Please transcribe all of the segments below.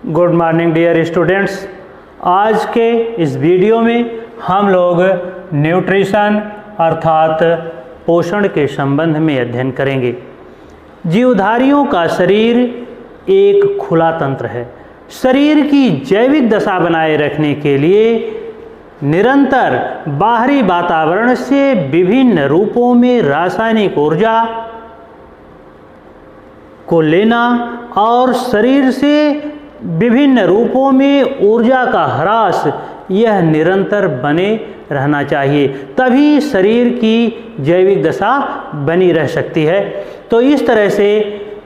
Good morning dear students. आज के इस वीडियो में हम लोग न्यूट्रिशन अर्थात पोषण के संबंध में अध्ययन करेंगे। जीवधारियों का शरीर एक खुला तंत्र है। शरीर की जैविक दशा बनाए रखने के लिए निरंतर बाहरी वातावरण से विभिन्न रूपों में रासायनिक ऊर्जा को लेना और शरीर से विभिन्न रूपों में ऊर्जा का ह्रास यह निरंतर बने रहना चाहिए, तभी शरीर की जैविक दशा बनी रह सकती है। तो इस तरह से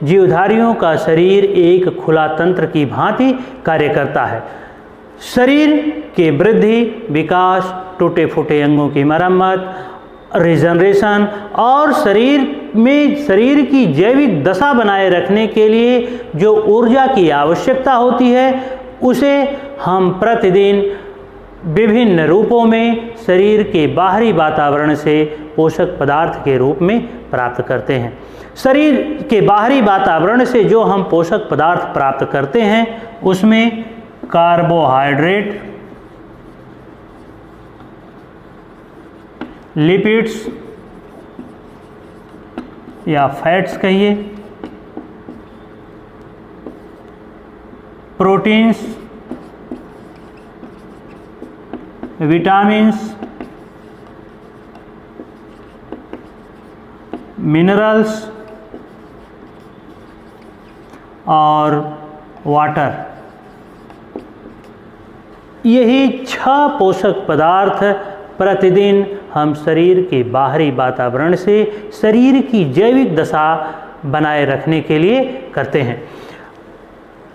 जीवधारियों का शरीर एक खुला तंत्र की भांति कार्य करता है। शरीर के वृद्धि, विकास, टूटे फूटे अंगों की मरम्मत, रिजनरेशन और शरीर की जैविक दशा बनाए रखने के लिए जो ऊर्जा की आवश्यकता होती है उसे हम प्रतिदिन विभिन्न रूपों में शरीर के बाहरी वातावरण से पोषक पदार्थ के रूप में प्राप्त करते हैं। शरीर के बाहरी वातावरण से जो हम पोषक पदार्थ प्राप्त करते हैं उसमें कार्बोहाइड्रेट, लिपिड्स या फैट्स कहिए, प्रोटीन्स, विटामिन्स, मिनरल्स और वाटर, यही 6 पोषक पदार्थ प्रतिदिन हम शरीर के बाहरी वातावरण से शरीर की जैविक दशा बनाए रखने के लिए करते हैं।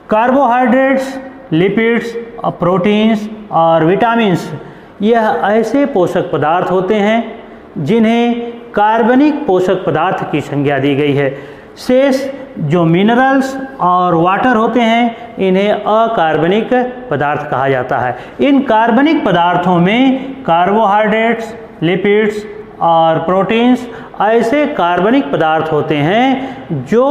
कार्बोहाइड्रेट्स, लिपिड्स, प्रोटीन्स और विटामिन्स यह ऐसे पोषक पदार्थ होते हैं जिन्हें कार्बनिक पोषक पदार्थ की संज्ञा दी गई है। शेष जो मिनरल्स और वाटर होते हैं इन्हें अकार्बनिक पदार्थ कहा जाता है। इन कार्बनिक पदार्थों में कार्बोहाइड्रेट्स, लिपिड्स और प्रोटीन्स ऐसे कार्बनिक पदार्थ होते हैं जो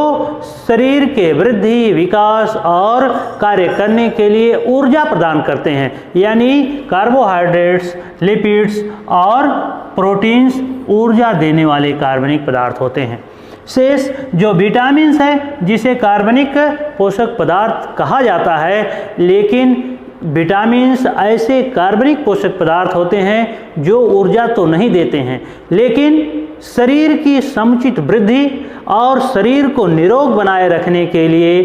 शरीर के वृद्धि, विकास और कार्य करने के लिए ऊर्जा प्रदान करते हैं। यानी कार्बोहाइड्रेट्स, लिपिड्स और प्रोटीन्स ऊर्जा देने वाले कार्बनिक पदार्थ होते हैं। शेष जो विटामिन्स है जिसे कार्बनिक पोषक पदार्थ कहा जाता है, लेकिन विटामिन्स ऐसे कार्बनिक पोषक पदार्थ होते हैं जो ऊर्जा तो नहीं देते हैं लेकिन शरीर की समुचित वृद्धि और शरीर को निरोग बनाए रखने के लिए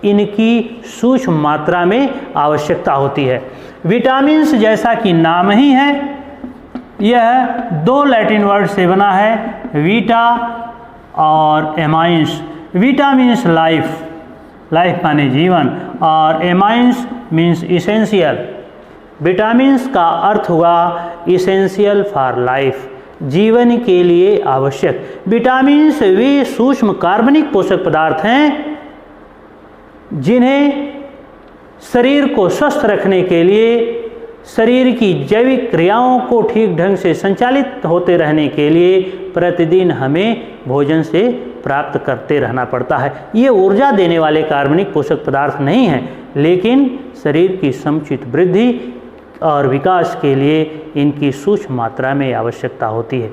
इनकी सूक्ष्म मात्रा में आवश्यकता होती है। विटामिन्स जैसा कि नाम ही है, यह 2 लैटिन वर्ड से बना है, वीटा और amines. Vita means life, life माने जीवन, और एमाइंस मीन्स इसेंशियल। विटामिन्स का अर्थ हुआ इसेंशियल फॉर लाइफ, जीवन के लिए आवश्यक। विटामिन्स वे सूक्ष्म कार्बनिक पोषक पदार्थ हैं जिन्हें शरीर को स्वस्थ रखने के लिए, शरीर की जैविक क्रियाओं को ठीक ढंग से संचालित होते रहने के लिए प्रतिदिन हमें भोजन से प्राप्त करते रहना पड़ता है। ये ऊर्जा देने वाले कार्बनिक पोषक पदार्थ नहीं हैं, लेकिन शरीर की समुचित वृद्धि और विकास के लिए इनकी सूक्ष्म मात्रा में आवश्यकता होती है।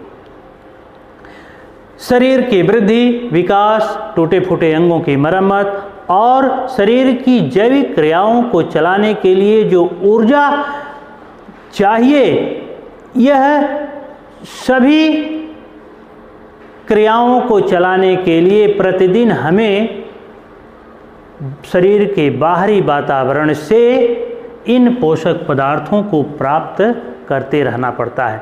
शरीर की वृद्धि, विकास, टूटे फूटे अंगों की मरम्मत और शरीर की जैविक क्रियाओं को चलाने के लिए जो ऊर्जा चाहिए, यह सभी क्रियाओं को चलाने के लिए प्रतिदिन हमें शरीर के बाहरी वातावरण से इन पोषक पदार्थों को प्राप्त करते रहना पड़ता है।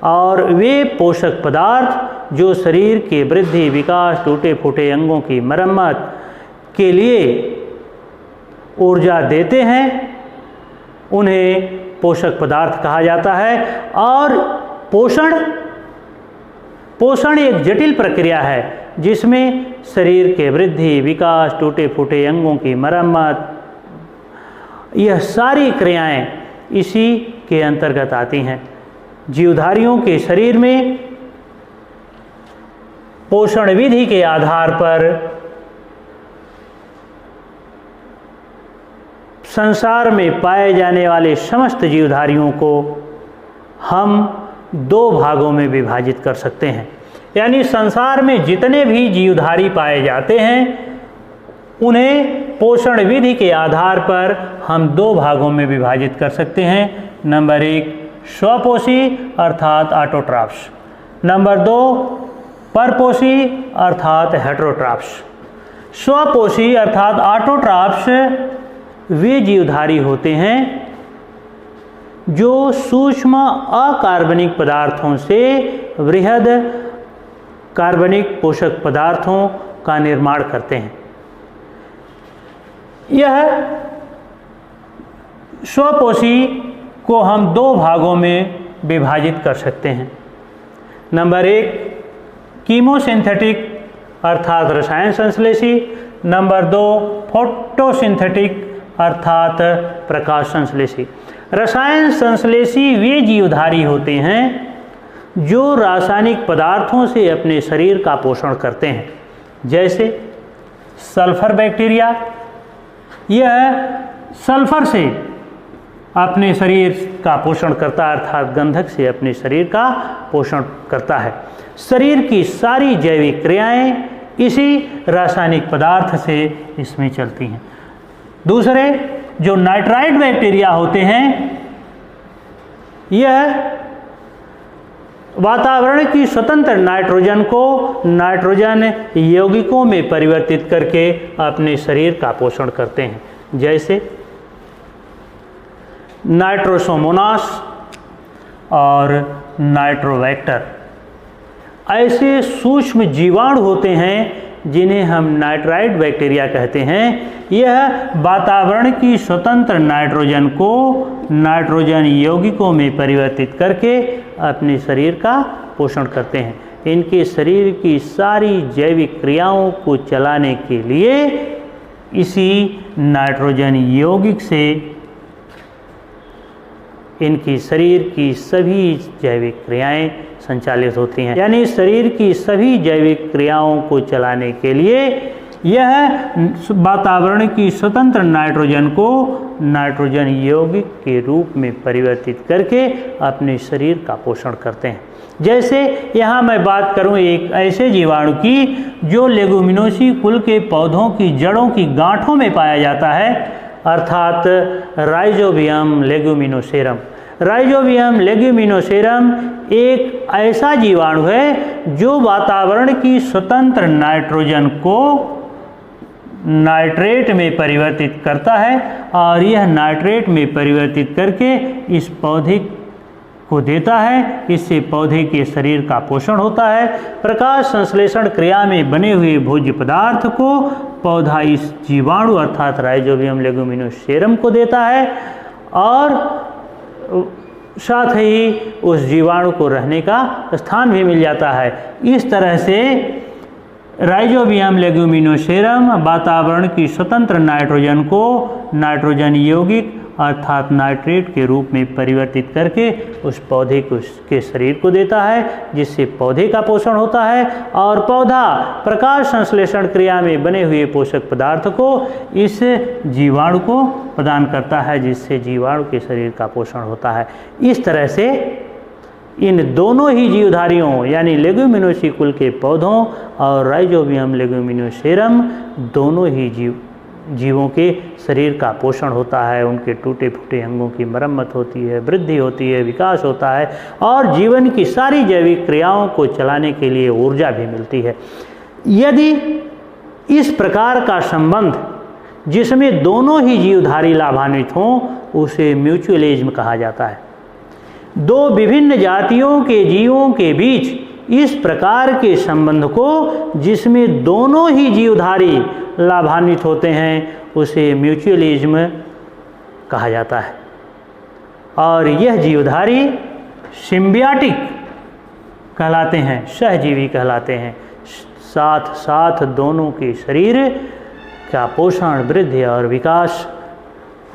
और वे पोषक पदार्थ जो शरीर के वृद्धि, विकास, टूटे फूटे अंगों की मरम्मत के लिए ऊर्जा देते हैं उन्हें पोषक पदार्थ कहा जाता है। और पोषण एक जटिल प्रक्रिया है जिसमें शरीर के वृद्धि, विकास, टूटे फूटे अंगों की मरम्मत, यह सारी क्रियाएं इसी के अंतर्गत आती हैं। जीवधारियों के शरीर में पोषण विधि के आधार पर संसार में पाए जाने वाले समस्त जीवधारियों को हम दो भागों में विभाजित कर सकते हैं। यानी संसार में जितने भी जीवधारी पाए जाते हैं उन्हें पोषण विधि के आधार पर हम दो भागों में विभाजित कर सकते हैं। नंबर 1 स्वपोषी अर्थात ऑटोट्रॉफ्स, नंबर 2 परपोषी अर्थात हेटेरोट्रॉफ्स। स्वपोषी अर्थात ऑटोट्रॉफ्स वे जीवधारी होते हैं जो सूक्ष्म अकार्बनिक पदार्थों से वृहद कार्बनिक पोषक पदार्थों का निर्माण करते हैं। यह स्वपोषी को हम दो भागों में विभाजित कर सकते हैं। नंबर 1 कीमोसिंथेटिक अर्थात रसायन संश्लेषी, नंबर 2 फोटोसिंथेटिक अर्थात प्रकाश संश्लेषी। रसायन संश्लेषी वे जीवधारी होते हैं जो रासायनिक पदार्थों से अपने शरीर का पोषण करते हैं, जैसे सल्फर बैक्टीरिया। यह सल्फर से अपने शरीर का पोषण करता है अर्थात गंधक से अपने शरीर का पोषण करता है। शरीर की सारी जैविक क्रियाएं इसी रासायनिक पदार्थ से इसमें चलती हैं। दूसरे जो नाइट्राइट बैक्टीरिया होते हैं, यह वातावरण की स्वतंत्र नाइट्रोजन को नाइट्रोजन यौगिकों में परिवर्तित करके अपने शरीर का पोषण करते हैं, जैसे नाइट्रोसोमोनास और नाइट्रोबैक्टर। ऐसे सूक्ष्म जीवाणु होते हैं जिन्हें हम नाइट्राइट बैक्टीरिया कहते हैं। यह वातावरण की स्वतंत्र नाइट्रोजन को नाइट्रोजन यौगिकों में परिवर्तित करके अपने शरीर का पोषण करते हैं। इनके शरीर की सारी जैविक क्रियाओं को चलाने के लिए इसी नाइट्रोजन यौगिक से इनकी शरीर की सभी जैविक क्रियाएं संचालित होती हैं। यानी शरीर की सभी जैविक क्रियाओं को चलाने के लिए यह वातावरण की स्वतंत्र नाइट्रोजन को नाइट्रोजन यौगिक के रूप में परिवर्तित करके अपने शरीर का पोषण करते हैं। जैसे यहाँ मैं बात करूँ एक ऐसे जीवाणु की जो लेगुमिनोसी कुल के पौधों की जड़ों की गांठों में पाया जाता है, अर्थात राइजोबियम लेगुमिनोसेरम। राइजोबियम लेगुमिनोसेरम एक ऐसा जीवाणु है जो वातावरण की स्वतंत्र नाइट्रोजन को नाइट्रेट में परिवर्तित करता है और यह नाइट्रेट में परिवर्तित करके इस पौधे को देता है। इससे पौधे के शरीर का पोषण होता है। प्रकाश संश्लेषण क्रिया में बने हुए भोज्य पदार्थ को पौधा इस जीवाणु अर्थात राइजोबियम लेगुमिनोसेरम को देता है और साथ ही उस जीवाणु को रहने का स्थान भी मिल जाता है। इस तरह से राइजोबियम लेगुमिनोसेरम वातावरण की स्वतंत्र नाइट्रोजन को नाइट्रोजन यौगिक अर्थात नाइट्रेट के रूप में परिवर्तित करके उस पौधे को के शरीर को देता है, जिससे पौधे का पोषण होता है और पौधा प्रकाश संश्लेषण क्रिया में बने हुए पोषक पदार्थ को इस जीवाणु को प्रदान करता है, जिससे जीवाणु के शरीर का पोषण होता है। इस तरह से इन दोनों ही जीवधारियों यानी लेगुमिनोसी कुल के पौधों और राइजोबियम लेगुमिनोसेरम दोनों ही जीवों के शरीर का पोषण होता है। उनके टूटे फूटे अंगों की मरम्मत होती है, वृद्धि होती है, विकास होता है और जीवन की सारी जैविक क्रियाओं को चलाने के लिए ऊर्जा भी मिलती है। यदि इस प्रकार का संबंध जिसमें दोनों ही जीवधारी लाभान्वित हों उसे म्यूचुअलिज्म कहा जाता है। दो विभिन्न जातियों के जीवों के बीच इस प्रकार के संबंध को जिसमें दोनों ही जीवधारी लाभान्वित होते हैं उसे म्यूचुअलिज्म कहा जाता है और यह जीवधारी सिम्बियाटिक कहलाते हैं, सहजीवी कहलाते हैं। साथ साथ दोनों के शरीर का पोषण, वृद्धि और विकास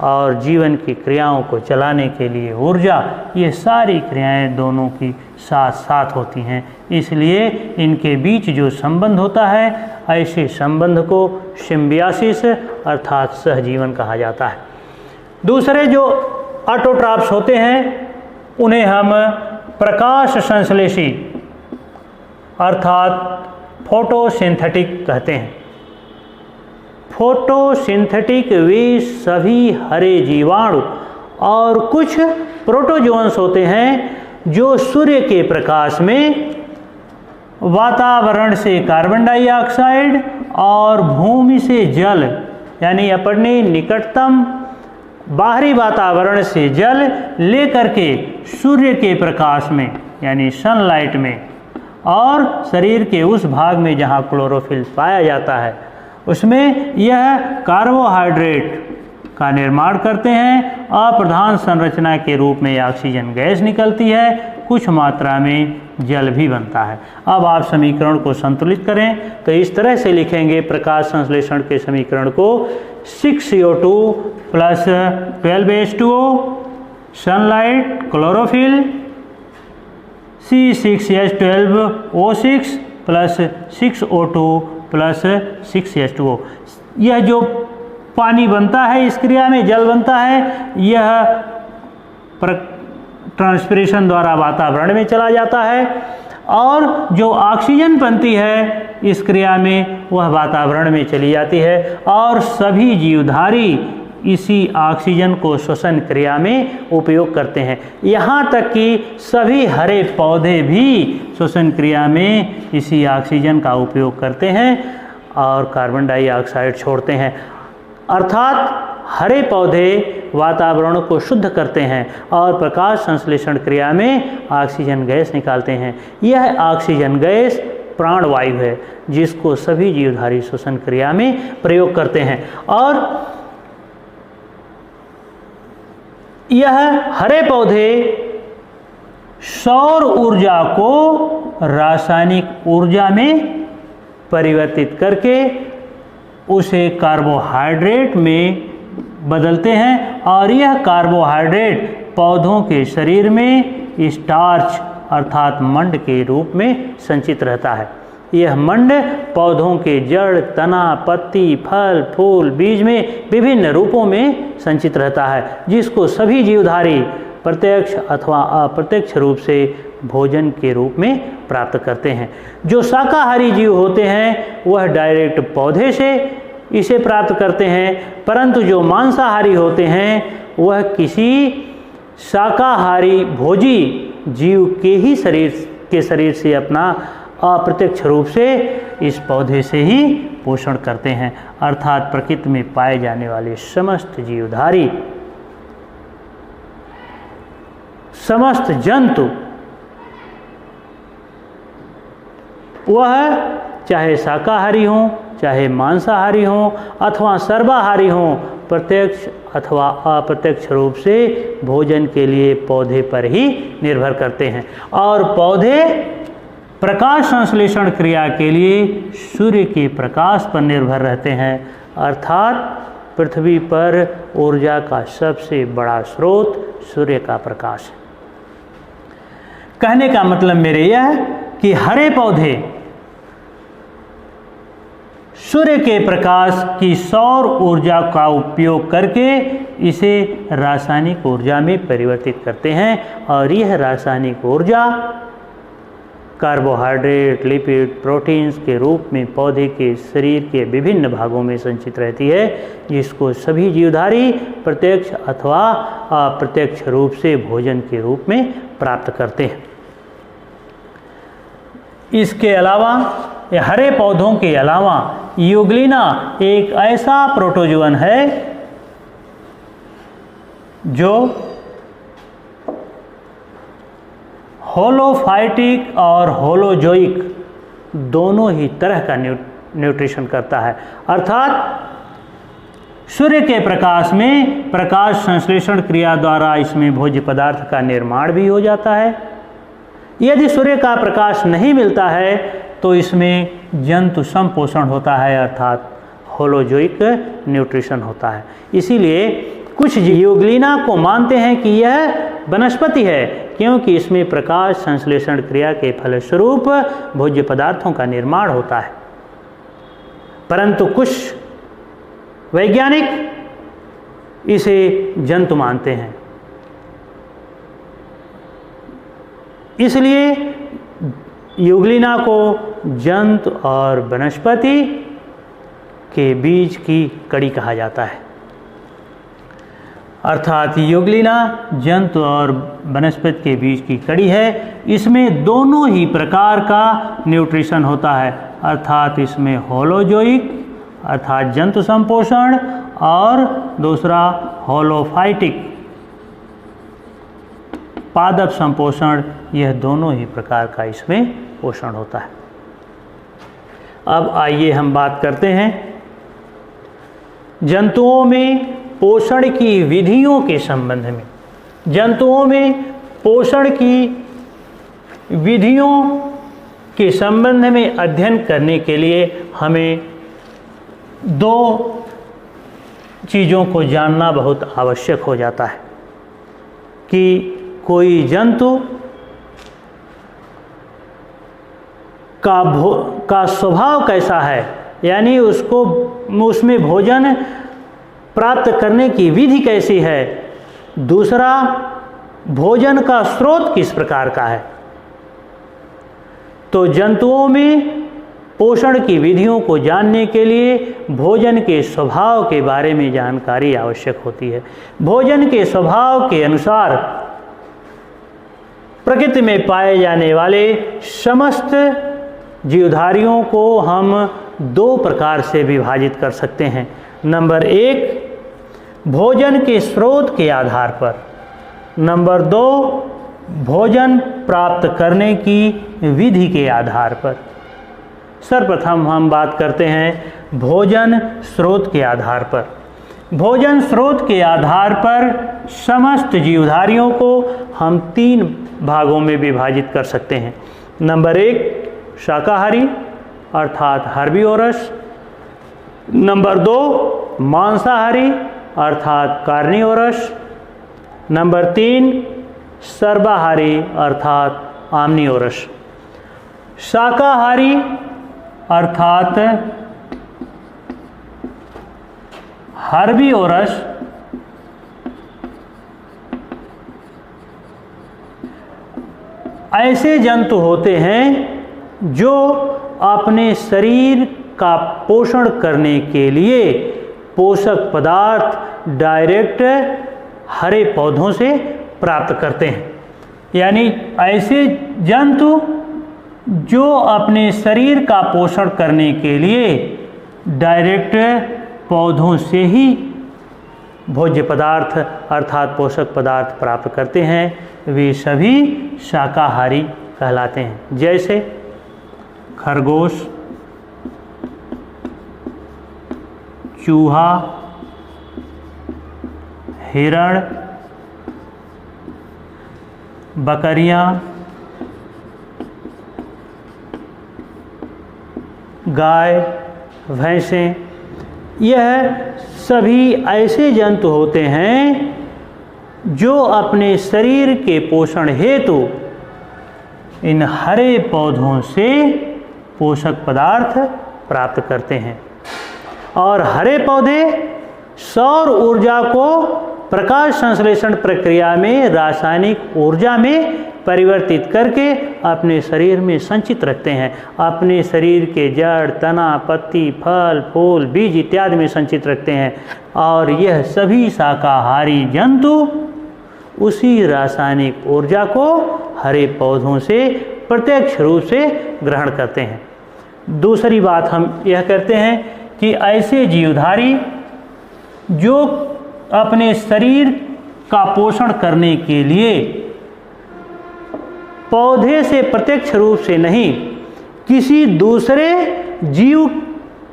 और जीवन की क्रियाओं को चलाने के लिए ऊर्जा, ये सारी क्रियाएं दोनों की साथ साथ होती हैं। इसलिए इनके बीच जो संबंध होता है ऐसे संबंध को सिम्बियासिस अर्थात सहजीवन कहा जाता है। दूसरे जो ऑटोट्रॉफ्स होते हैं उन्हें हम प्रकाश संश्लेषी अर्थात फोटोसिंथेटिक कहते हैं। फोटोसिंथेटिक वे सभी हरे जीवाणु और कुछ प्रोटोजोन्स होते हैं जो सूर्य के प्रकाश में वातावरण से कार्बन डाइऑक्साइड और भूमि से जल यानी अपने निकटतम बाहरी वातावरण से जल लेकर के सूर्य के प्रकाश में यानी सनलाइट में और शरीर के उस भाग में जहाँ क्लोरोफिल पाया जाता है उसमें यह कार्बोहाइड्रेट का निर्माण करते हैं। अप्रधान संरचना के रूप में ऑक्सीजन गैस निकलती है, कुछ मात्रा में जल भी बनता है। अब आप समीकरण को संतुलित करें तो इस तरह से लिखेंगे प्रकाश संश्लेषण के समीकरण को 6CO2 plus 12H2O sunlight chlorophyll C6H12O6 plus 6O2 plus 6H2O। यह जो पानी बनता है इस क्रिया में जल बनता है, यह ट्रांसपिरेशन द्वारा वातावरण में चला जाता है और जो ऑक्सीजन बनती है इस क्रिया में वह वातावरण में चली जाती है और सभी जीवधारी इसी ऑक्सीजन को श्वसन क्रिया में उपयोग करते हैं। यहाँ तक कि सभी हरे पौधे भी श्वसन क्रिया में इसी ऑक्सीजन का उपयोग करते हैं और कार्बन डाइऑक्साइड छोड़ते हैं। अर्थात हरे पौधे वातावरण को शुद्ध करते हैं और प्रकाश संश्लेषण क्रिया में ऑक्सीजन गैस निकालते हैं। यह ऑक्सीजन गैस प्राणवायु है जिसको सभी जीवधारी श्वसन क्रिया में प्रयोग करते हैं और यह हरे पौधे सौर ऊर्जा को रासायनिक ऊर्जा में परिवर्तित करके उसे कार्बोहाइड्रेट में बदलते हैं और यह कार्बोहाइड्रेट पौधों के शरीर में स्टार्च अर्थात मंड के रूप में संचित रहता है। यह मंड पौधों के जड़, तना, पत्ती, फल, फूल, बीज में विभिन्न रूपों में संचित रहता है जिसको सभी जीवधारी प्रत्यक्ष अथवा अप्रत्यक्ष रूप से भोजन के रूप में प्राप्त करते हैं। जो शाकाहारी जीव होते हैं वह डायरेक्ट पौधे से इसे प्राप्त करते हैं, परंतु जो मांसाहारी होते हैं वह किसी शाकाहारी भोजी जीव के ही शरीर से अपना अप्रत्यक्ष रूप से इस पौधे से ही पोषण करते हैं। अर्थात प्रकृति में पाए जाने वाले समस्त जीवधारी, समस्त जंतु वह चाहे शाकाहारी हों, चाहे मांसाहारी हों अथवा सर्वाहारी हों, प्रत्यक्ष अथवा अप्रत्यक्ष रूप से भोजन के लिए पौधे पर ही निर्भर करते हैं और पौधे प्रकाश संश्लेषण क्रिया के लिए सूर्य के प्रकाश पर निर्भर रहते हैं। अर्थात पृथ्वी पर ऊर्जा का सबसे बड़ा स्रोत सूर्य का प्रकाश है। कहने का मतलब मेरे यह कि हरे पौधे सूर्य के प्रकाश की सौर ऊर्जा का उपयोग करके इसे रासायनिक ऊर्जा में परिवर्तित करते हैं और यह रासायनिक ऊर्जा कार्बोहाइड्रेट, लिपिड, प्रोटीन्स के रूप में पौधे के शरीर के विभिन्न भागों में संचित रहती है जिसको सभी जीवधारी प्रत्यक्ष अथवा अप्रत्यक्ष रूप से भोजन के रूप में प्राप्त करते हैं। इसके अलावा हरे पौधों के अलावा यूग्लिना एक ऐसा प्रोटोजोअन है जो होलोफाइटिक और होलोजोइक दोनों ही तरह का न्यूट्रिशन करता है। अर्थात सूर्य के प्रकाश में प्रकाश संश्लेषण क्रिया द्वारा इसमें भोज्य पदार्थ का निर्माण भी हो जाता है। यदि सूर्य का प्रकाश नहीं मिलता है तो इसमें जंतु संपोषण होता है अर्थात होलोजोइक न्यूट्रिशन होता है। इसीलिए कुछ यूग्लिना को मानते हैं कि यह वनस्पति है क्योंकि इसमें प्रकाश संश्लेषण क्रिया के फलस्वरूप भोज्य पदार्थों का निर्माण होता है, परंतु कुछ वैज्ञानिक इसे जंतु मानते हैं। इसलिए युगलिना को जंतु और वनस्पति के बीच की कड़ी कहा जाता है। अर्थात युगलिना जंतु और वनस्पति के बीच की कड़ी है। इसमें दोनों ही प्रकार का न्यूट्रिशन होता है, अर्थात इसमें होलोजोइक अर्थात जंतु संपोषण और दूसरा होलोफाइटिक पादप संपोषण, यह दोनों ही प्रकार का इसमें पोषण होता है। अब आइए हम बात करते हैं जंतुओं में पोषण की विधियों के संबंध में। जंतुओं में पोषण की विधियों के संबंध में अध्ययन करने के लिए हमें दो चीज़ों को जानना बहुत आवश्यक हो जाता है कि कोई जंतु का स्वभाव कैसा है, यानी उसमें भोजन प्राप्त करने की विधि कैसी है, दूसरा भोजन का स्रोत किस प्रकार का है। तो जंतुओं में पोषण की विधियों को जानने के लिए भोजन के स्वभाव के बारे में जानकारी आवश्यक होती है। भोजन के स्वभाव के अनुसार प्रकृति में पाए जाने वाले समस्त जीवधारियों को हम दो प्रकार से विभाजित कर सकते हैं। नंबर एक, भोजन के स्रोत के आधार पर। नंबर दो, भोजन प्राप्त करने की विधि के आधार पर। सर्वप्रथम हम बात करते हैं भोजन स्रोत के आधार पर। भोजन स्रोत के आधार पर समस्त जीवधारियों को हम तीन भागों में विभाजित कर सकते हैं। नंबर एक, शाकाहारी अर्थात हर्बिवोरस। नंबर दो, मांसाहारी अर्थात कार्निवोरस। नंबर तीन, सर्वाहारी अर्थात आम्निवोरस। शाकाहारी अर्थात हर्बिवोरस ऐसे जंतु होते हैं जो अपने शरीर का पोषण करने के लिए पोषक पदार्थ डायरेक्ट हरे पौधों से प्राप्त करते हैं। यानी ऐसे जंतु जो अपने शरीर का पोषण करने के लिए डायरेक्ट पौधों से ही भोज्य पदार्थ अर्थात पोषक पदार्थ प्राप्त करते हैं, वे सभी शाकाहारी कहलाते हैं। जैसे खरगोश, चूहा, हिरण, बकरियां, गाय, भैंसें, यह सभी ऐसे जंतु होते हैं जो अपने शरीर के पोषण हेतु इन हरे पौधों से पोषक पदार्थ प्राप्त करते हैं। और हरे पौधे सौर ऊर्जा को प्रकाश संश्लेषण प्रक्रिया में रासायनिक ऊर्जा में परिवर्तित करके अपने शरीर में संचित रखते हैं। अपने शरीर के जड़, तना, पत्ती, फल, फूल, बीज इत्यादि में संचित रखते हैं। और यह सभी शाकाहारी जंतु उसी रासायनिक ऊर्जा को हरे पौधों से प्रत्यक्ष रूप से ग्रहण करते हैं। दूसरी बात हम यह करते हैं कि ऐसे जीवधारी जो अपने शरीर का पोषण करने के लिए पौधे से प्रत्यक्ष रूप से नहीं, किसी दूसरे जीव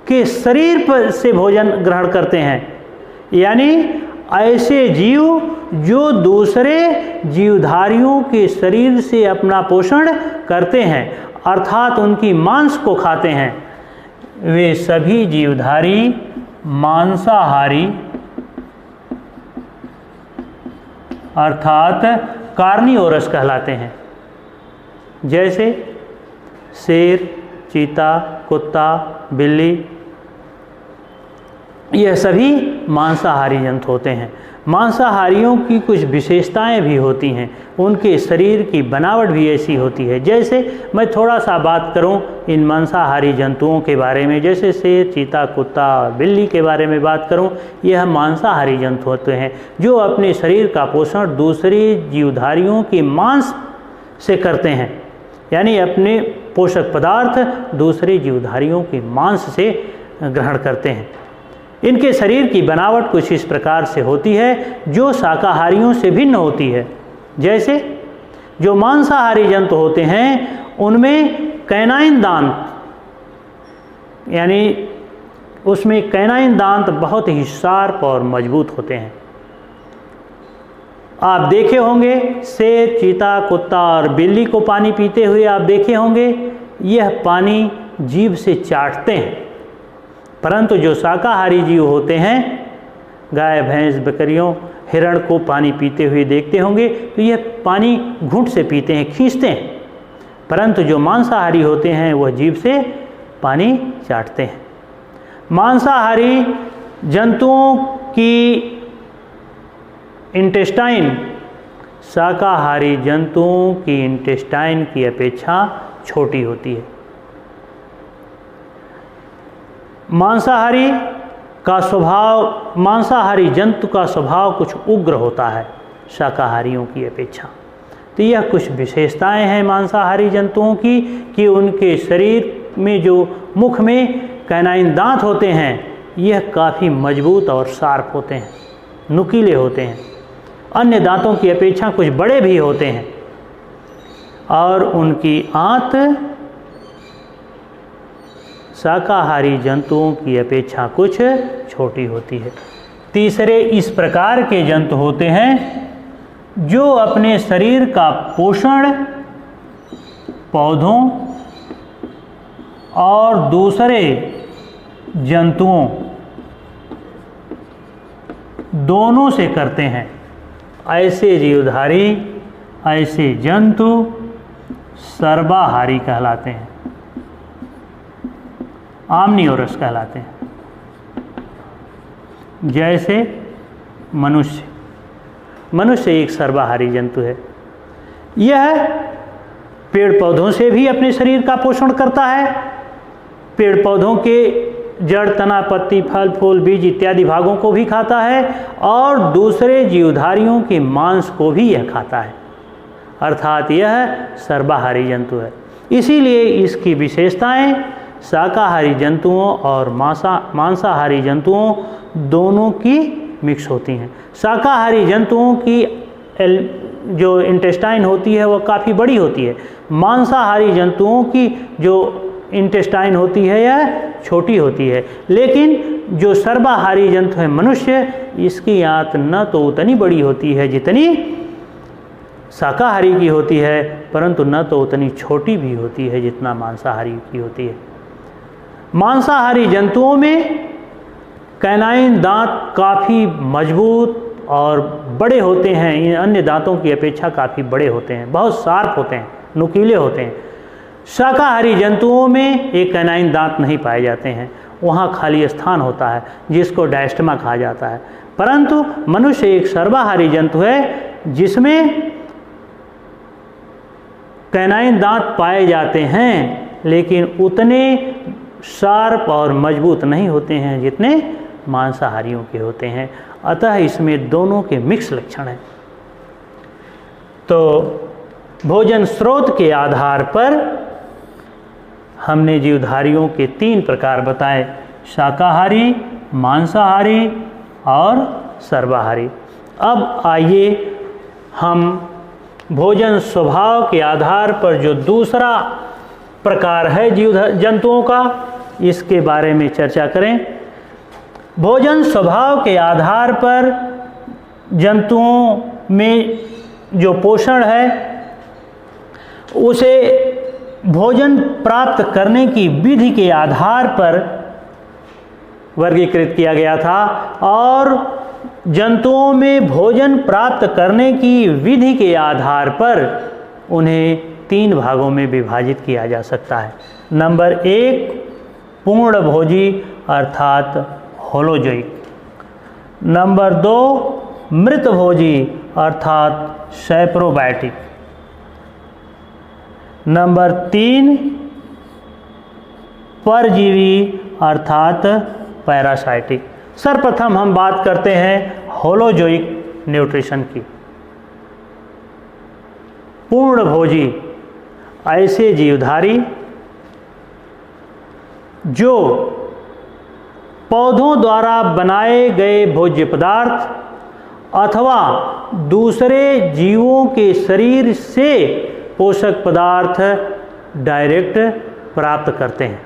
के शरीर पर से भोजन ग्रहण करते हैं, यानी ऐसे जीव जो दूसरे जीवधारियों के शरीर से अपना पोषण करते हैं अर्थात उनकी मांस को खाते हैं, वे सभी जीवधारी मांसाहारी अर्थात कार्निवोरस कहलाते हैं। जैसे शेर, चीता, कुत्ता, बिल्ली, यह सभी मांसाहारी जंतु होते हैं। मांसाहारियों की कुछ विशेषताएं भी होती हैं, उनके शरीर की बनावट भी ऐसी होती है। जैसे मैं थोड़ा सा बात करूं इन मांसाहारी जंतुओं के बारे में, जैसे शेर, चीता, कुत्ता और बिल्ली के बारे में बात करूं, यह मांसाहारी जंतु होते हैं जो अपने शरीर का पोषण दूसरे जीवधारियों के मांस से करते हैं, यानी अपने पोषक पदार्थ दूसरे जीवधारियों के मांस से ग्रहण करते हैं। इनके शरीर की बनावट कुछ इस प्रकार से होती है जो शाकाहारियों से भिन्न होती है। जैसे जो मांसाहारी जंतु होते हैं उनमें कैनाइन दांत, यानी उसमें कैनाइन दांत बहुत ही शार्प और मजबूत होते हैं। आप देखे होंगे शेर, चीता, कुत्ता और बिल्ली को पानी पीते हुए आप देखे होंगे, यह पानी जीभ से चाटते हैं। परंतु जो शाकाहारी जीव होते हैं, गाय, भैंस, बकरियों, हिरण को पानी पीते हुए देखते होंगे तो यह पानी घूंट से पीते हैं, खींचते हैं। परंतु जो मांसाहारी होते हैं वह जीभ से पानी चाटते हैं। मांसाहारी जंतुओं की इंटेस्टाइन शाकाहारी जंतुओं की इंटेस्टाइन की अपेक्षा छोटी होती है। मांसाहारी जंतु का स्वभाव कुछ उग्र होता है शाकाहारियों की अपेक्षा। तो यह कुछ विशेषताएं हैं मांसाहारी जंतुओं की कि उनके शरीर में जो मुख में कैनाइन दांत होते हैं यह काफ़ी मजबूत और शार्प होते हैं, नुकीले होते हैं। अन्य दांतों की अपेक्षा कुछ बड़े भी होते हैं और उनकी आंत शाकाहारी जंतुओं की अपेक्षा कुछ छोटी होती है। तीसरे इस प्रकार के जंतु होते हैं जो अपने शरीर का पोषण पौधों और दूसरे जंतुओं दोनों से करते हैं। ऐसे जीवधारी, ऐसे जंतु सर्वाहारी कहलाते हैं, आमनियोरस कहलाते हैं। जैसे मनुष्य एक सर्वाहारी जंतु है। यह पेड़ पौधों से भी अपने शरीर का पोषण करता है। पेड़ पौधों के जड़, तना, पत्ती, फल, फूल, बीज इत्यादि भागों को भी खाता है और दूसरे जीवधारियों के मांस को भी यह खाता है, अर्थात यह सर्वाहारी जंतु है। इसीलिए इसकी विशेषताएं शाकाहारी जंतुओं और मांसाहारी जंतुओं दोनों की मिक्स होती हैं। शाकाहारी जंतुओं की जो इंटेस्टाइन होती है वह काफ़ी बड़ी होती है। मांसाहारी जंतुओं की जो इंटेस्टाइन होती है यह छोटी होती है। लेकिन जो सर्वाहारी जंतु है मनुष्य, इसकी आंत न तो उतनी बड़ी होती है जितनी शाकाहारी की होती है, परंतु न तो उतनी छोटी भी होती है जितना मांसाहारी की होती है। मांसाहारी जंतुओं में कैनाइन दांत काफ़ी मजबूत और बड़े होते हैं, इन अन्य दांतों की अपेक्षा काफ़ी बड़े होते हैं, बहुत शार्प होते हैं, नुकीले होते हैं। शाकाहारी जंतुओं में एक कैनाइन दांत नहीं पाए जाते हैं, वहाँ खाली स्थान होता है जिसको डायस्टमा कहा जाता है। परंतु मनुष्य एक सर्वाहारी जंतु है जिसमें कैनाइन दांत पाए जाते हैं, लेकिन उतने शार्प और मजबूत नहीं होते हैं जितने मांसाहारियों के होते हैं। अतः इसमें दोनों के मिक्स लक्षण हैं। तो भोजन स्रोत के आधार पर हमने जीवधारियों के 3 प्रकार बताए, शाकाहारी, मांसाहारी और सर्वाहारी। अब आइए हम भोजन स्वभाव के आधार पर जो दूसरा प्रकार है जीव जंतुओं का, इसके बारे में चर्चा करें। भोजन स्वभाव के आधार पर जंतुओं में जो पोषण है उसे भोजन प्राप्त करने की विधि के आधार पर वर्गीकृत किया गया था और जंतुओं में भोजन प्राप्त करने की विधि के आधार पर उन्हें 3 भागों में विभाजित किया जा सकता है। नंबर 1 पूर्ण भोजी अर्थात होलोजोइक। नंबर 2 मृतभोजी अर्थात सैप्रोबायोटिक। नंबर 3 परजीवी अर्थात पैरासाइटिक। सर्वप्रथम हम बात करते हैं होलोजोइक न्यूट्रिशन की। पूर्णभोजी ऐसे जीवधारी जो पौधों द्वारा बनाए गए भोज्य पदार्थ अथवा दूसरे जीवों के शरीर से पोषक पदार्थ डायरेक्ट प्राप्त करते हैं।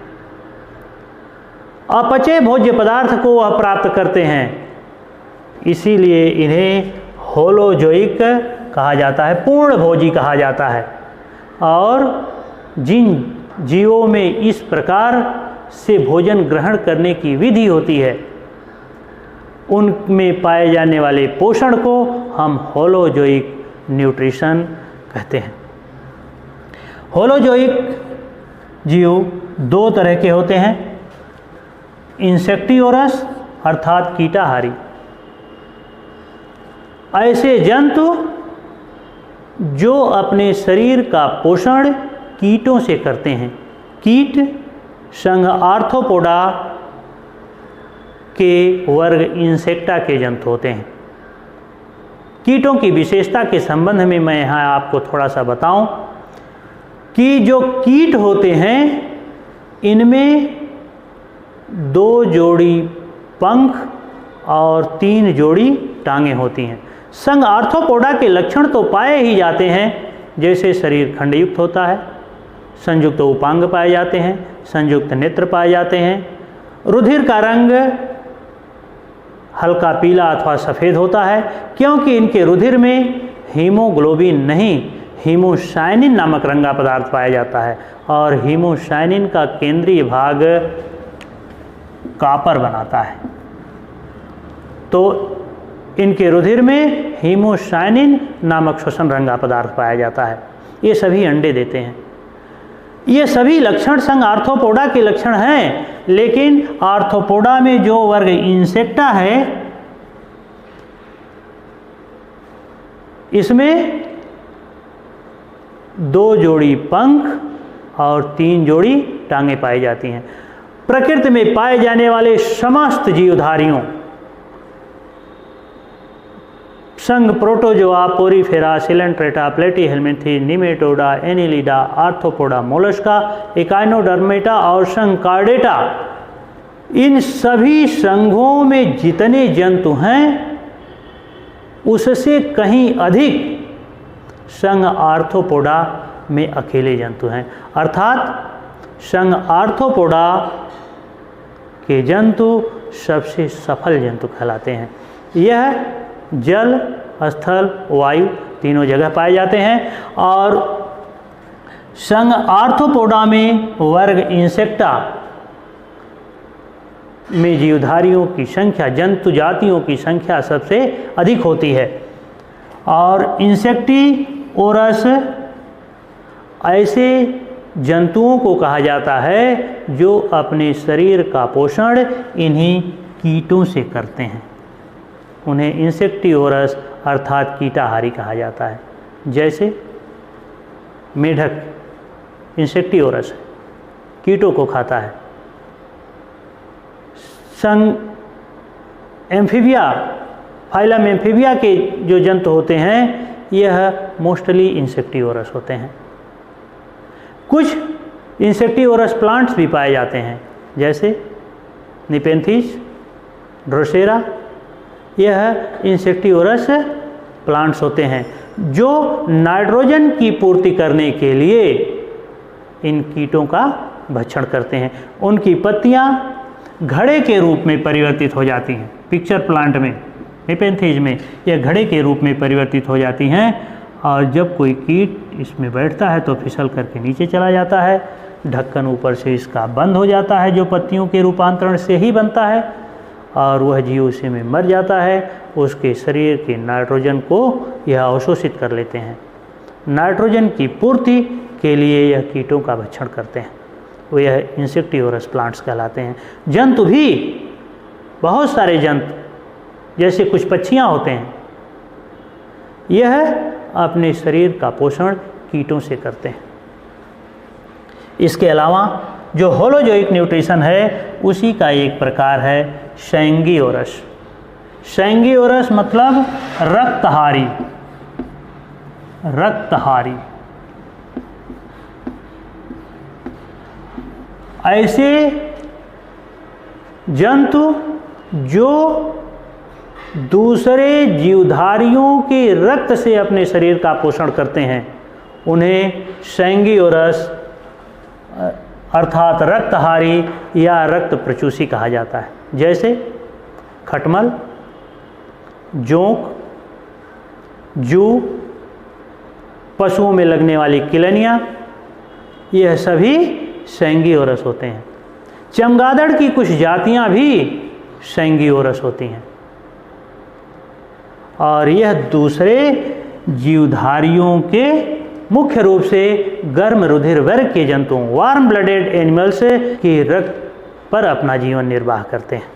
अपचे भोज्य पदार्थ को वह प्राप्त करते हैं, इसीलिए इन्हें होलोजोइक कहा जाता है, पूर्णभोजी कहा जाता है। और जिन जीवों में इस प्रकार से भोजन ग्रहण करने की विधि होती है, उनमें पाए जाने वाले पोषण को हम होलोजोइक न्यूट्रिशन कहते हैं। होलोजोइक जीव 2 तरह के होते हैं, इंसेक्टिवोरस अर्थात कीटाहारी। ऐसे जंतु जो अपने शरीर का पोषण कीटों से करते हैं। कीट संघ आर्थ्रोपोडा के वर्ग इंसेक्टा के जंतु होते हैं। कीटों की विशेषता के संबंध में मैं यहाँ आपको थोड़ा सा बताऊं कि जो कीट होते हैं इनमें 2 जोड़ी पंख और 3 जोड़ी टांगें होती हैं। संघ आर्थ्रोपोडा के लक्षण तो पाए ही जाते हैं, जैसे शरीर खंडयुक्त होता है, संयुक्त उपांग पाए जाते हैं, संयुक्त नेत्र पाए जाते हैं, रुधिर का रंग हल्का पीला अथवा सफ़ेद होता है, क्योंकि इनके रुधिर में हीमोग्लोबिन नहीं हीमोसाइनिन नामक रंगा पदार्थ पाया जाता है, और हीमोसाइनिन का केंद्रीय भाग कापर बनाता है। तो इनके रुधिर में हीमोसाइनिन नामक श्वसन रंगा पदार्थ पाया जाता है। ये सभी अंडे देते हैं। ये सभी लक्षण संघ आर्थ्रोपोडा के लक्षण हैं, लेकिन आर्थ्रोपोडा में जो वर्ग इंसेक्टा है इसमें 2 जोड़ी पंख और 3 जोड़ी टांगें पाई जाती हैं। प्रकृति में पाए जाने वाले समस्त जीवधारियों संघ Protozoa, Porifera, Coelenterata, Platyhelminthes, Nematoda, Annelida, Arthropoda, Mollusca, Echinodermata और संघ कार्डेटा, इन सभी संघों में जितने जंतु हैं उससे कहीं अधिक संघ आर्थ्रोपोडा में अकेले जंतु हैं। अर्थात संघ आर्थ्रोपोडा के जंतु सबसे सफल जंतु कहलाते हैं। यह जल, स्थल, वायु तीनों जगह पाए जाते हैं। और संघ आर्थ्रोपोडा में वर्ग इंसेक्टा में जीवधारियों की संख्या, जंतु जातियों की संख्या सबसे अधिक होती है। और इंसेक्टिवोरस ऐसे जंतुओं को कहा जाता है जो अपने शरीर का पोषण इन्हीं कीटों से करते हैं। उन्हें इंसेक्टिवोरस अर्थात कीटाहारी कहा जाता है। जैसे मेढक इंसेक्टिवोरस है, कीटों को खाता है। संघ एम्फीबिया, फाइलम एम्फीबिया के जो जंतु होते हैं यह मोस्टली इंसेक्टिवोरस होते हैं। कुछ इंसेक्टिवोरस प्लांट्स भी पाए जाते हैं, जैसे निपेंथिस, ड्रोसेरा, यह इंसेक्टिवोरस प्लांट्स होते हैं जो नाइट्रोजन की पूर्ति करने के लिए इन कीटों का भक्षण करते हैं। उनकी पत्तियां घड़े के रूप में परिवर्तित हो जाती हैं। पिक्चर प्लांट में, निपेंथिस में यह घड़े के रूप में परिवर्तित हो जाती हैं, और जब कोई कीट इसमें बैठता है तो फिसल करके नीचे चला जाता है। ढक्कन ऊपर से इसका बंद हो जाता है जो पत्तियों के रूपांतरण से ही बनता है, और वह जीव उसी में मर जाता है। उसके शरीर के नाइट्रोजन को यह अवशोषित कर लेते हैं। नाइट्रोजन की पूर्ति के लिए यह कीटों का भक्षण करते हैं। वो यह इंसेक्टिवोरस प्लांट्स कहलाते हैं। जंतु भी बहुत सारे जंतु जैसे कुछ पक्षियाँ होते हैं, यह अपने शरीर का पोषण कीटों से करते हैं। इसके अलावा जो होलोजोइक न्यूट्रिशन है उसी का एक प्रकार है सैंगियोरस। सैंगियोरस मतलब रक्तहारी। रक्तहारी ऐसे जंतु जो दूसरे जीवधारियों के रक्त से अपने शरीर का पोषण करते हैं उन्हें सैंगियोरस अर्थात रक्तहारी या रक्त प्रचूषी कहा जाता है। जैसे खटमल, जोंक, जू, पशुओं में लगने वाली किलनियाँ, यह सभी सैंगियोरस होते हैं। चमगादड़ की कुछ जातियाँ भी सैंगियोरस होती हैं और यह दूसरे जीवधारियों के मुख्य रूप से गर्म रुधिर वर्ग के जंतुओं वार्म ब्लडेड एनिमल्स के रक्त पर अपना जीवन निर्वाह करते हैं।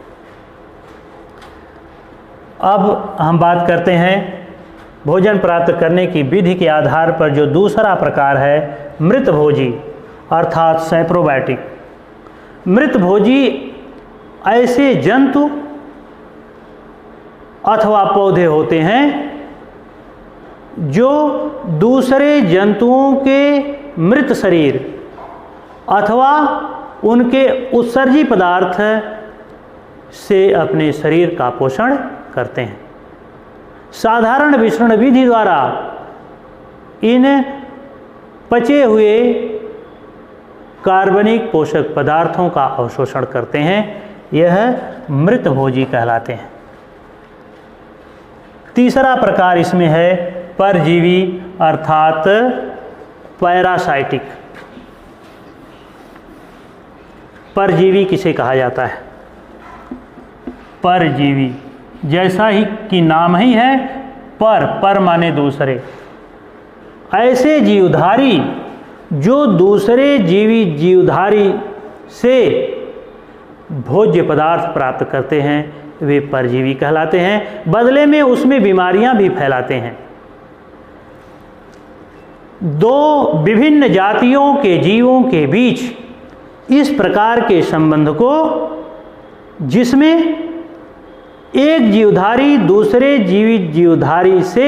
अब हम बात करते हैं भोजन प्राप्त करने की विधि के आधार पर जो दूसरा प्रकार है मृतभोजी अर्थात सैप्रोबायोटिक। मृतभोजी ऐसे जंतु अथवा पौधे होते हैं जो दूसरे जंतुओं के मृत शरीर अथवा उनके उत्सर्जी पदार्थ से अपने शरीर का पोषण करते हैं। साधारण विसरण विधि द्वारा इन पचे हुए कार्बनिक पोषक पदार्थों का अवशोषण करते हैं। यह मृतभोजी कहलाते हैं। तीसरा प्रकार इसमें है परजीवी अर्थात पैरासाइटिक। परजीवी किसे कहा जाता है? परजीवी जैसा ही कि नाम ही है, पर माने दूसरे। ऐसे जीवधारी जो दूसरे जीवधारी से भोज्य पदार्थ प्राप्त करते हैं वे परजीवी कहलाते हैं। बदले में उसमें बीमारियां भी फैलाते हैं। दो विभिन्न जातियों के जीवों के बीच इस प्रकार के संबंध को, जिसमें एक जीवधारी दूसरे जीवधारी से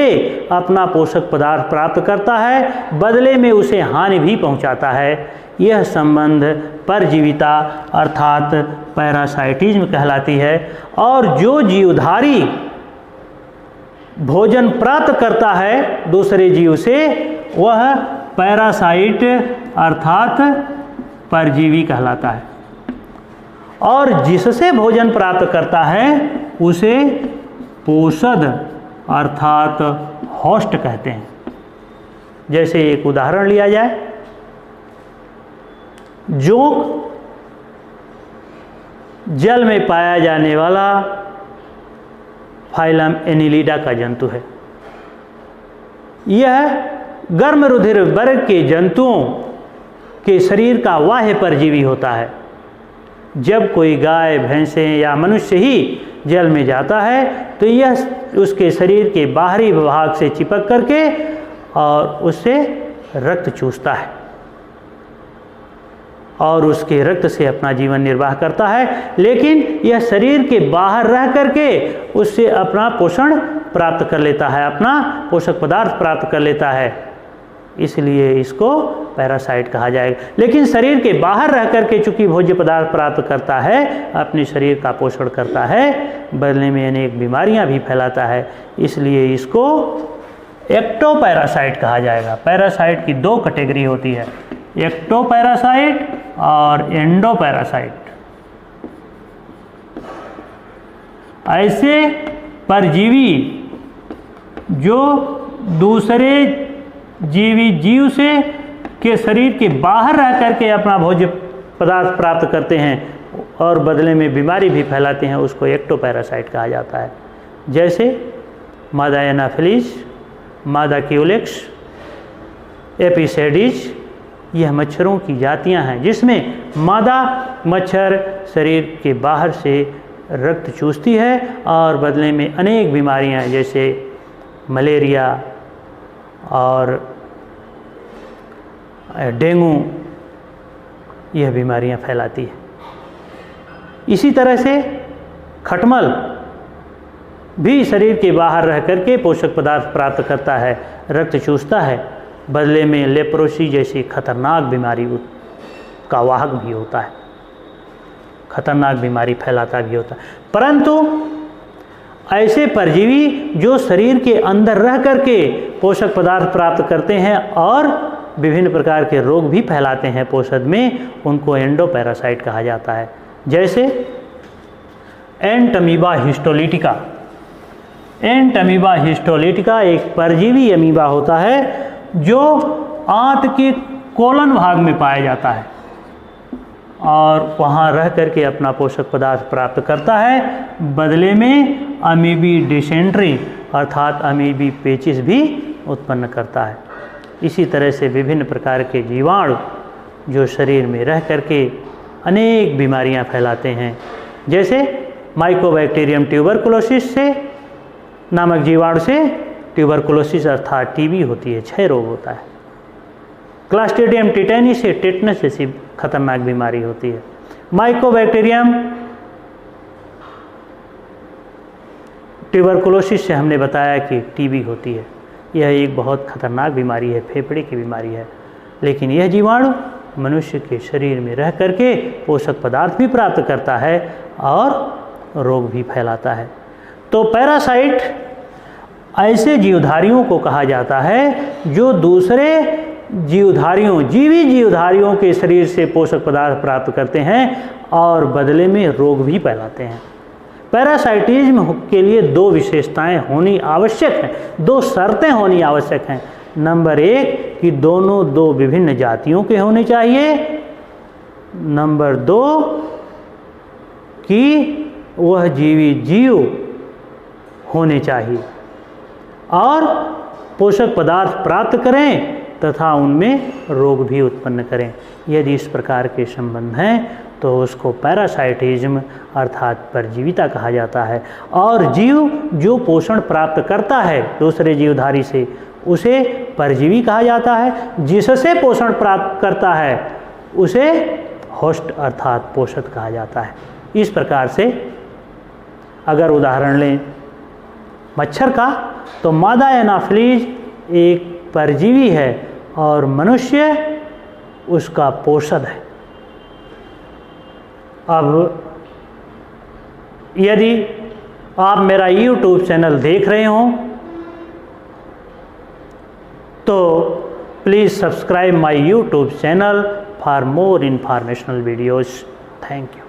अपना पोषक पदार्थ प्राप्त करता है, बदले में उसे हानि भी पहुंचाता है, यह संबंध परजीविता अर्थात पैरासाइटिज्म कहलाती है। और जो जीवधारी भोजन प्राप्त करता है दूसरे जीव से, वह पैरासाइट अर्थात परजीवी कहलाता है। और जिससे भोजन प्राप्त करता है उसे पोषद अर्थात होस्ट कहते हैं। जैसे एक उदाहरण लिया जाए, जोंक जल में पाया जाने वाला फाइलम एनिलिडा का जंतु है। यह गर्म रुधिर वर्ग के जंतुओं के शरीर का बाह्य परजीवी होता है। जब कोई गाय, भैंसे या मनुष्य ही जल में जाता है तो यह उसके शरीर के बाहरी भाग से चिपक करके और उससे रक्त चूसता है और उसके रक्त से अपना जीवन निर्वाह करता है। लेकिन यह शरीर के बाहर रह करके उससे अपना पोषण प्राप्त कर लेता है, अपना पोषक पदार्थ प्राप्त कर लेता है, इसलिए इसको पैरासाइट कहा जाएगा। लेकिन शरीर के बाहर रह करके चूंकि भोज्य पदार्थ प्राप्त करता है, अपने शरीर का पोषण करता है, बदले में अनेक बीमारियां भी फैलाता है, इसलिए इसको एक्टोपैरासाइट कहा जाएगा। पैरासाइट की दो कैटेगरी होती है, एक्टोपैरासाइट और एंडोपैरासाइट। ऐसे परजीवी जो दूसरे जीव से के शरीर के बाहर रह करके अपना भोज्य पदार्थ प्राप्त करते हैं और बदले में बीमारी भी फैलाते हैं, उसको एक्टोपैरासाइट कहा जाता है। जैसे मादा एनाफिलीज, मादा क्यूलेक्स, एपिसेडिज, यह मच्छरों की जातियां हैं जिसमें मादा मच्छर शरीर के बाहर से रक्त चूसती है और बदले में अनेक बीमारियां जैसे मलेरिया और डेंगू यह बीमारियां फैलाती है। इसी तरह से खटमल भी शरीर के बाहर रह करके पोषक पदार्थ प्राप्त करता है, रक्त चूसता है, बदले में लेप्रोसी जैसी खतरनाक बीमारी का वाहक भी होता है, खतरनाक बीमारी फैलाता भी होता है। परंतु ऐसे परजीवी जो शरीर के अंदर रह करके पोषक पदार्थ प्राप्त करते हैं और विभिन्न प्रकार के रोग भी फैलाते हैं पोषक में, उनको एंडोपैरासाइट कहा जाता है। जैसे एंटमीबा हिस्टोलिटिका। एंटमीबा हिस्टोलिटिका एक परजीवी अमीबा होता है जो आंत के कोलन भाग में पाया जाता है और वहाँ रह करके अपना पोषक पदार्थ प्राप्त करता है, बदले में अमीबी डिसेंट्री अर्थात अमीबी पेचिस भी उत्पन्न करता है। इसी तरह से विभिन्न प्रकार के जीवाणु जो शरीर में रह करके अनेक बीमारियां फैलाते हैं, जैसे माइकोबैक्टीरियम ट्यूबरकुलोसिस से नामक जीवाणु से ट्यूबरकुलोसिस अर्थात टीबी होती है, क्षय रोग होता है। क्लास्ट्रीडियम टिटेनी से टेटनस जैसी खतरनाक बीमारी होती है। माइकोबैक्टीरियम ट्यूबरकुलोसिस से हमने बताया कि टीबी होती है। यह एक बहुत खतरनाक बीमारी है, फेफड़े की बीमारी है, लेकिन यह जीवाणु मनुष्य के शरीर में रह करके पोषक पदार्थ भी प्राप्त करता है और रोग भी फैलाता है। तो पैरासाइट ऐसे जीवधारियों को कहा जाता है जो दूसरे जीवधारियों, जीवी जीवधारियों के शरीर से पोषक पदार्थ प्राप्त करते हैं और बदले में रोग भी फैलाते हैं। पैरासाइटिज्म के लिए दो विशेषताएं होनी आवश्यक हैं, दो शर्तें होनी आवश्यक हैं। नंबर एक कि दोनों दो विभिन्न जातियों के होने चाहिए। नंबर दो कि वह जीवी जीव होने चाहिए और पोषक पदार्थ प्राप्त करें तथा उनमें रोग भी उत्पन्न करें। यदि इस प्रकार के संबंध हैं तो उसको पैरासाइटिज्म अर्थात परजीविता कहा जाता है। और जीव जो पोषण प्राप्त करता है दूसरे जीवधारी से उसे परजीवी कहा जाता है, जिससे पोषण प्राप्त करता है उसे होस्ट अर्थात पोषक कहा जाता है। इस प्रकार से अगर उदाहरण लें मच्छर का, तो मादा एनाफिलीज एक परजीवी है और मनुष्य उसका पोषक है। अब यदि आप मेरा YouTube चैनल देख रहे हों तो please subscribe my YouTube channel for more informational videos. Thank you.